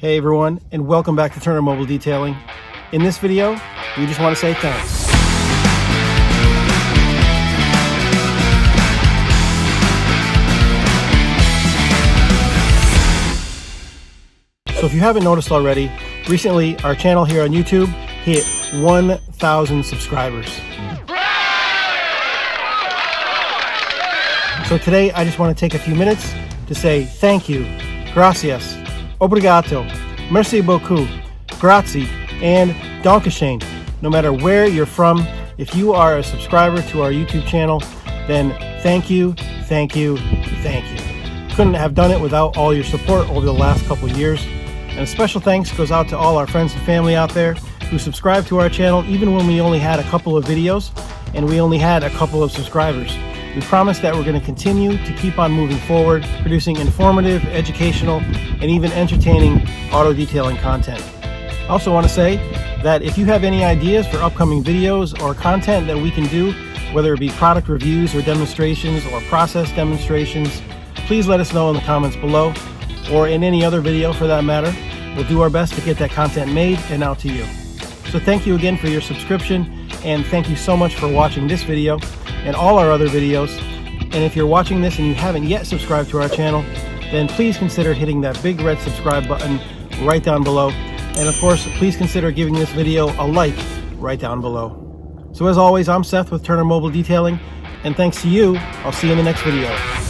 Hey everyone, and welcome back to Turner Mobile Detailing. In this video, we just want to say thanks. So if you haven't noticed already, recently our channel here on YouTube hit 1,000 subscribers. So today I just want to take a few minutes to say thank you, gracias, obrigado, merci beaucoup, grazie, and dankeschön. No matter where you're from, if you are a subscriber to our YouTube channel, then thank you, thank you, thank you. Couldn't have done it without all your support over the last couple of years. And a special thanks goes out to all our friends and family out there who subscribed to our channel even when we only had a couple of videos and we only had a couple of subscribers. We promise that we're going to continue to keep on moving forward, producing informative, educational, and even entertaining auto detailing content. I also want to say that if you have any ideas for upcoming videos or content that we can do, whether it be product reviews or demonstrations or process demonstrations, please let us know in the comments below, or in any other video for that matter. We'll do our best to get that content made and out to you. So thank you again for your subscription, and thank you so much for watching this video and all our other videos. And if you're watching this and you haven't yet subscribed to our channel, then please consider hitting that big red subscribe button right down below. And of course, please consider giving this video a like right down below. So as always, I'm Seth with Turner Mobile Detailing, and thanks to you, I'll see you in the next video.